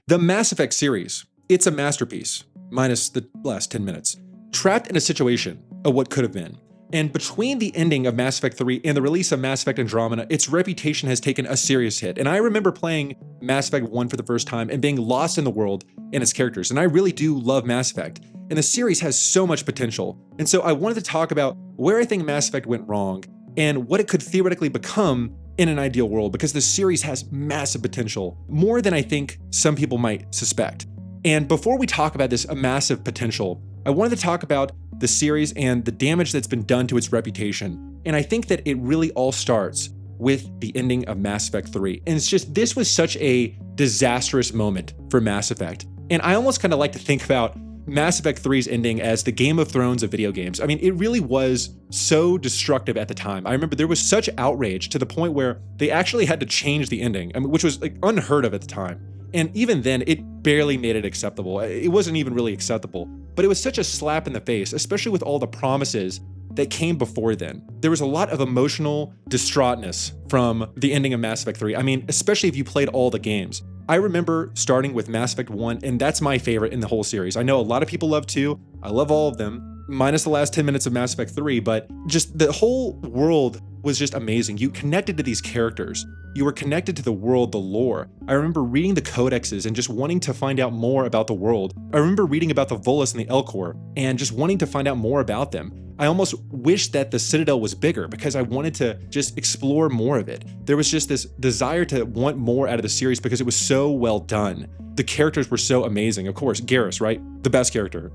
The Mass Effect series, it's a masterpiece, minus the last 10 minutes. Trapped in a situation of what could have been. And between the ending of Mass Effect 3 and the release of Mass Effect Andromeda, its reputation has taken a serious hit. And I remember playing Mass Effect 1 for the first time and being lost in the world and its characters. And I really do love Mass Effect. And the series has so much potential. And so I wanted to talk about where I think Mass Effect went wrong and what it could theoretically become in an ideal world, because the series has massive potential, more than I think some people might suspect. And before we talk about this massive potential, I wanted to talk about the series and the damage that's been done to its reputation. And I think that it really all starts with the ending of Mass Effect 3. And it's just, this was such a disastrous moment for Mass Effect. And I almost kind of like to think about Mass Effect 3's ending as the Game of Thrones of video games. I mean, it really was so destructive at the time. I remember there was such outrage to the point where they actually had to change the ending, which was like unheard of at the time. And even then, it barely made it acceptable. It wasn't even really acceptable, but it was such a slap in the face, especially with all the promises that came before then. There was a lot of emotional distraughtness from the ending of Mass Effect 3. I mean, especially if you played all the games. I remember starting with Mass Effect 1, and that's my favorite in the whole series. I know a lot of people love 2. I love all of them, minus the last 10 minutes of Mass Effect 3, but just the whole world was just amazing. You connected to these characters. You were connected to the world, the lore. I remember reading the codexes and just wanting to find out more about the world. I remember reading about the Volus and the Elcor and just wanting to find out more about them. I almost wished that the Citadel was bigger because I wanted to just explore more of it. There was just this desire to want more out of the series because it was so well done. The characters were so amazing. Of course, Garrus, right? The best character,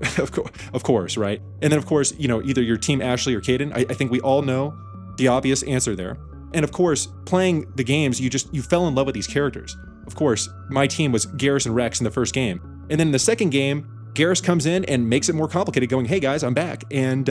of course, right? And then of course, either your team Ashley or Kaidan. I think we all know the obvious answer there. And of course, playing the games, you fell in love with these characters. Of course, my team was Garrus and Rex in the first game. And then in the second game, Garrus comes in and makes it more complicated, going, hey guys, I'm back. And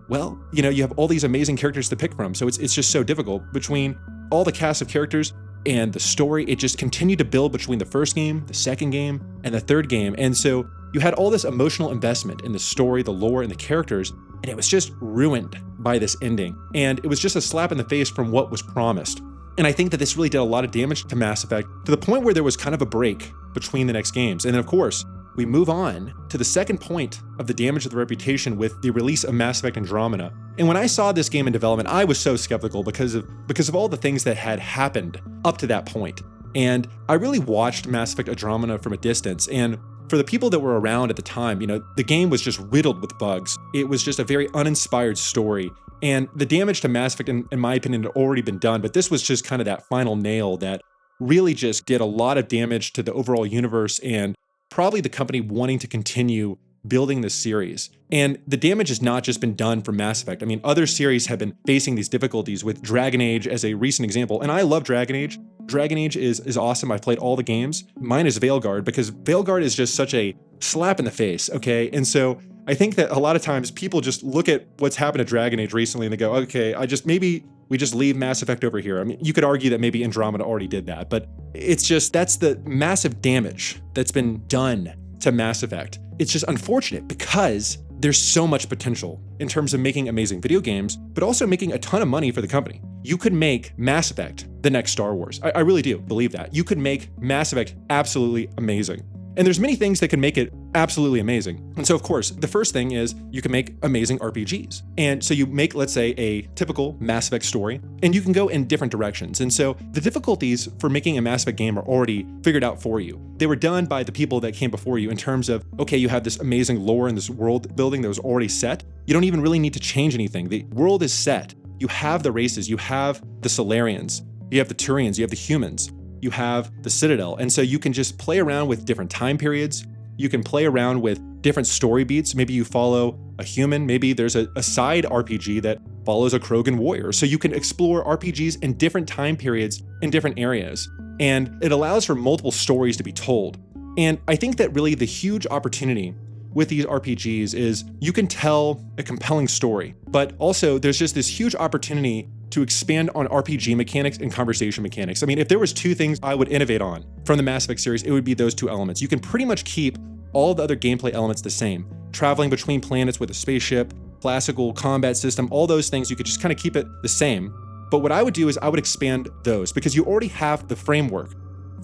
well, you have all these amazing characters to pick from. So it's just so difficult. Between all the cast of characters and the story, it just continued to build between the first game, the second game, and the third game. And so you had all this emotional investment in the story, the lore, and the characters, and it was just ruined by this ending. And it was just a slap in the face from what was promised. And I think that this really did a lot of damage to Mass Effect, to the point where there was kind of a break between the next games. And then of course, we move on to the second point of the damage of the reputation with the release of Mass Effect Andromeda. And when I saw this game in development, I was so skeptical because of all the things that had happened up to that point. And I really watched Mass Effect Andromeda from a distance. And for the people that were around at the time, the game was just riddled with bugs. It was just a very uninspired story. And the damage to Mass Effect, in my opinion, had already been done. But this was just kind of that final nail that really just did a lot of damage to the overall universe and probably the company wanting to continue building this series. And the damage has not just been done for Mass Effect. I mean, other series have been facing these difficulties, with Dragon Age as a recent example. And I love Dragon Age. Dragon Age is awesome. I've played all the games. Mine is Veilguard, because Veilguard is just such a slap in the face, okay? And so I think that a lot of times people just look at what's happened to Dragon Age recently and they go, okay, maybe we just leave Mass Effect over here. I mean, you could argue that maybe Andromeda already did that, but it's just, that's the massive damage that's been done to Mass Effect. It's just unfortunate because there's so much potential in terms of making amazing video games, but also making a ton of money for the company. You could make Mass Effect the next Star Wars. I really do believe that. You could make Mass Effect absolutely amazing. And there's many things that can make it absolutely amazing. And so of course, the first thing is you can make amazing RPGs. And so you make, let's say, a typical Mass Effect story, and you can go in different directions. And so the difficulties for making a Mass Effect game are already figured out for you. They were done by the people that came before you in terms of, okay, you have this amazing lore and this world building that was already set. You don't even really need to change anything. The world is set. You have the races, you have the Solarians, you have the Turians, you have the humans, you have the Citadel. And so you can just play around with different time periods. You can play around with different story beats. Maybe you follow a human. Maybe there's a side RPG that follows a Krogan warrior. So you can explore RPGs in different time periods in different areas. And it allows for multiple stories to be told. And I think that really the huge opportunity with these RPGs is you can tell a compelling story, but also there's just this huge opportunity to expand on RPG mechanics and conversation mechanics. I mean, if there was two things I would innovate on from the Mass Effect series, it would be those two elements. You can pretty much keep all the other gameplay elements the same. Traveling between planets with a spaceship, classical combat system, all those things, you could just kind of keep it the same. But what I would do is I would expand those, because you already have the framework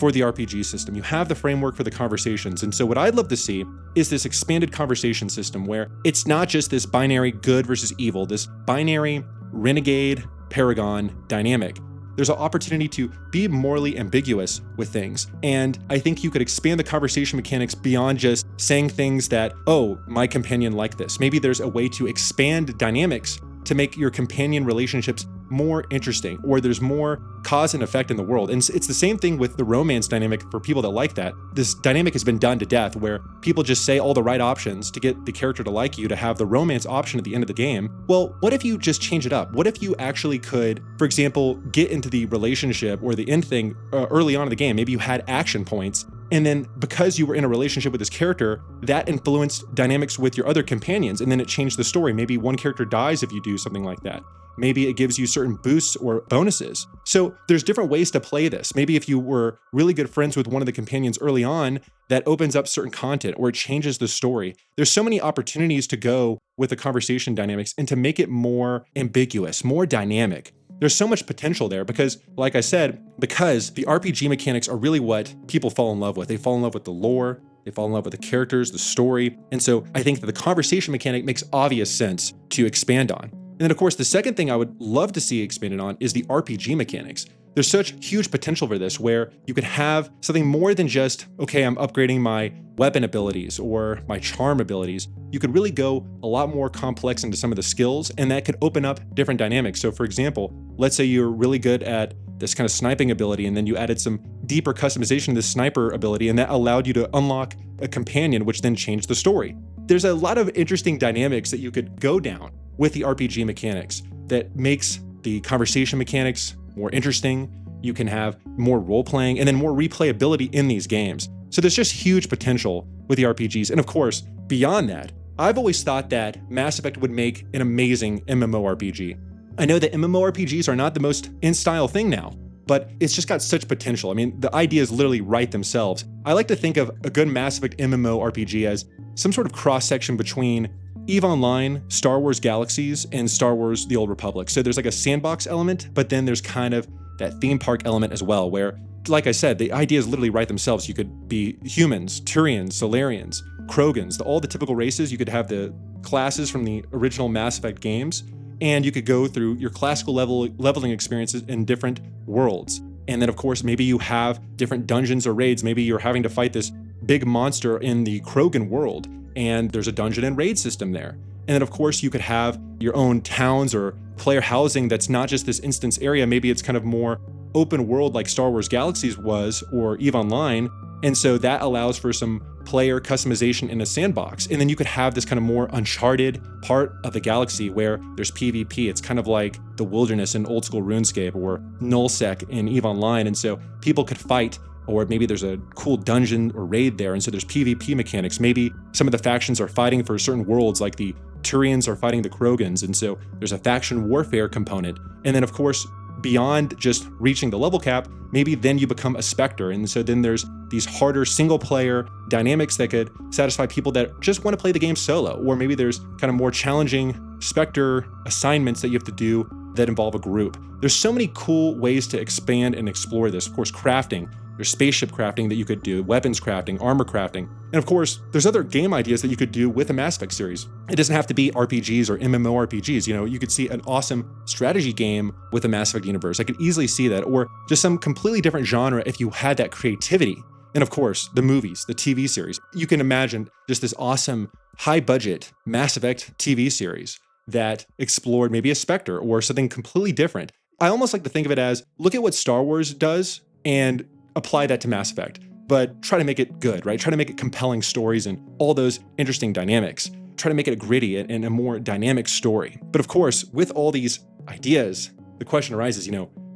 for the RPG system. You have the framework for the conversations. And so what I'd love to see is this expanded conversation system where it's not just this binary good versus evil, this binary renegade paragon dynamic. There's an opportunity to be morally ambiguous with things. And I think you could expand the conversation mechanics beyond just saying things that, oh, my companion liked this. Maybe there's a way to expand dynamics to make your companion relationships more interesting, or there's more cause and effect in the world. And it's the same thing with the romance dynamic for people that like that. This dynamic has been done to death where people just say all the right options to get the character to like you, to have the romance option at the end of the game. Well, what if you just change it up? What if you actually could, for example, get into the relationship or the end thing early on in the game? Maybe you had action points, and then because you were in a relationship with this character, that influenced dynamics with your other companions, and then it changed the story. Maybe one character dies if you do something like that. Maybe it gives you certain boosts or bonuses. So there's different ways to play this. Maybe if you were really good friends with one of the companions early on, that opens up certain content or it changes the story. There's so many opportunities to go with the conversation dynamics and to make it more ambiguous, more dynamic. There's so much potential there because, like I said, because the RPG mechanics are really what people fall in love with. They fall in love with the lore, they fall in love with the characters, the story. And so I think that the conversation mechanic makes obvious sense to expand on. And then, of course, the second thing I would love to see expanded on is the RPG mechanics. There's such huge potential for this where you could have something more than just, okay, I'm upgrading my weapon abilities or my charm abilities. You could really go a lot more complex into some of the skills, and that could open up different dynamics. So for example, let's say you're really good at this kind of sniping ability, and then you added some deeper customization to the sniper ability, and that allowed you to unlock a companion, which then changed the story. There's a lot of interesting dynamics that you could go down with the RPG mechanics that makes the conversation mechanics more interesting. You can have more role-playing and then more replayability in these games. So there's just huge potential with the RPGs. And of course, beyond that, I've always thought that Mass Effect would make an amazing MMORPG. I know that MMORPGs are not the most in-style thing now, but it's just got such potential. I mean, the ideas literally write themselves. I like to think of a good Mass Effect MMORPG as some sort of cross-section between EVE Online, Star Wars Galaxies, and Star Wars The Old Republic. So there's like a sandbox element, but then there's kind of that theme park element as well, where, like I said, the ideas literally write themselves. You could be humans, Turians, Solarians, Krogans, all the typical races. You could have the classes from the original Mass Effect games, and you could go through your classical leveling experiences in different worlds. And then, of course, maybe you have different dungeons or raids. Maybe you're having to fight this big monster in the Krogan world, and there's a dungeon and raid system there. And then, of course, you could have your own towns or player housing that's not just this instance area. Maybe it's kind of more open world like Star Wars Galaxies was, or EVE Online. And so that allows for some player customization in a sandbox. And then you could have this kind of more uncharted part of the galaxy where there's PvP. It's kind of like the wilderness in old school RuneScape or nullsec in EVE Online. And so people could fight, or maybe there's a cool dungeon or raid there. And so there's PvP mechanics. Maybe some of the factions are fighting for certain worlds, like the Turians are fighting the Krogans. And so there's a faction warfare component. And then, of course, beyond just reaching the level cap, maybe then you become a Spectre. And so then there's these harder single player dynamics that could satisfy people that just want to play the game solo. Or maybe there's kind of more challenging Spectre assignments that you have to do that involve a group. There's so many cool ways to expand and explore this. Of course, crafting. There's spaceship crafting that you could do, weapons crafting, armor crafting. And of course, there's other game ideas that you could do with the Mass Effect series. It doesn't have to be RPGs or MMORPGs. You know, you could see an awesome strategy game with the Mass Effect universe. I could easily see that, or just some completely different genre if you had that creativity. And of course, the movies, the TV series. You can imagine just this awesome, high-budget Mass Effect TV series that explored maybe a Spectre or something completely different. I almost like to think of it as, look at what Star Wars does and apply that to Mass Effect, but try to make it good, right? Try to make it compelling stories and all those interesting dynamics. Try to make it a gritty and a more dynamic story. But of course, with all these ideas, the question arises,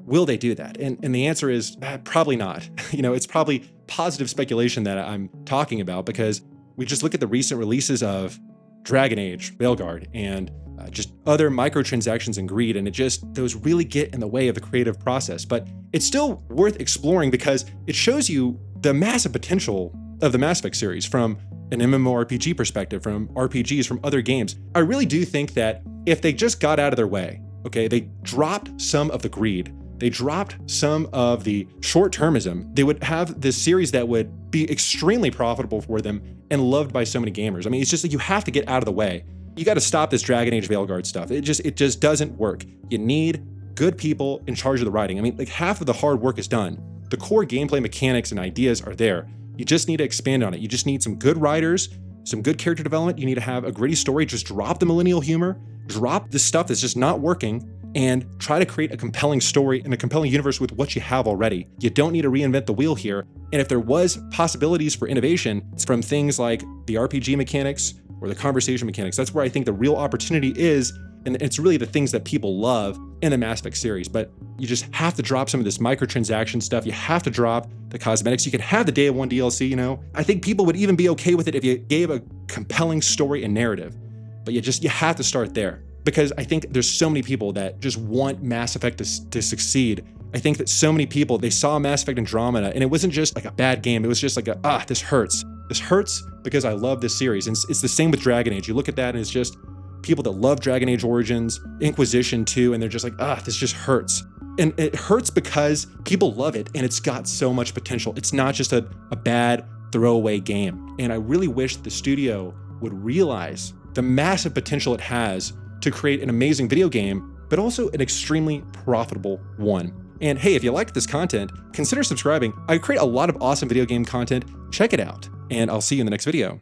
will they do that? And the answer is probably not. It's probably positive speculation that I'm talking about, because we just look at the recent releases of Dragon Age, Veilguard, and just other microtransactions and greed, and those really get in the way of the creative process. But it's still worth exploring because it shows you the massive potential of the Mass Effect series from an MMORPG perspective, from RPGs, from other games. I really do think that if they just got out of their way, okay, they dropped some of the greed, they dropped some of the short-termism, they would have this series that would be extremely profitable for them and loved by so many gamers. I mean, it's just like you have to get out of the way. You got to stop this Dragon Age Veilguard stuff. It just doesn't work. You need good people in charge of the writing. I mean, like half of the hard work is done. The core gameplay mechanics and ideas are there. You just need to expand on it. You just need some good writers, some good character development. You need to have a gritty story. Just drop the millennial humor, drop the stuff that's just not working, and try to create a compelling story and a compelling universe with what you have already. You don't need to reinvent the wheel here. And if there was possibilities for innovation, it's from things like the RPG mechanics or the conversation mechanics. That's where I think the real opportunity is. And it's really the things that people love in the Mass Effect series. But you just have to drop some of this microtransaction stuff. You have to drop the cosmetics. You can have the Day of One DLC, you know. I think people would even be okay with it if you gave a compelling story and narrative. But you have to start there. Because I think there's so many people that just want Mass Effect to succeed. I think that so many people, they saw Mass Effect Andromeda and it wasn't just like a bad game. It was just like this hurts. This hurts because I love this series. And it's the same with Dragon Age. You look at that and it's just people that love Dragon Age Origins, Inquisition 2, and they're just like, this just hurts. And it hurts because people love it and it's got so much potential. It's not just a bad throwaway game. And I really wish the studio would realize the massive potential it has to create an amazing video game, but also an extremely profitable one. And hey, if you liked this content, consider subscribing. I create a lot of awesome video game content. Check it out, and I'll see you in the next video.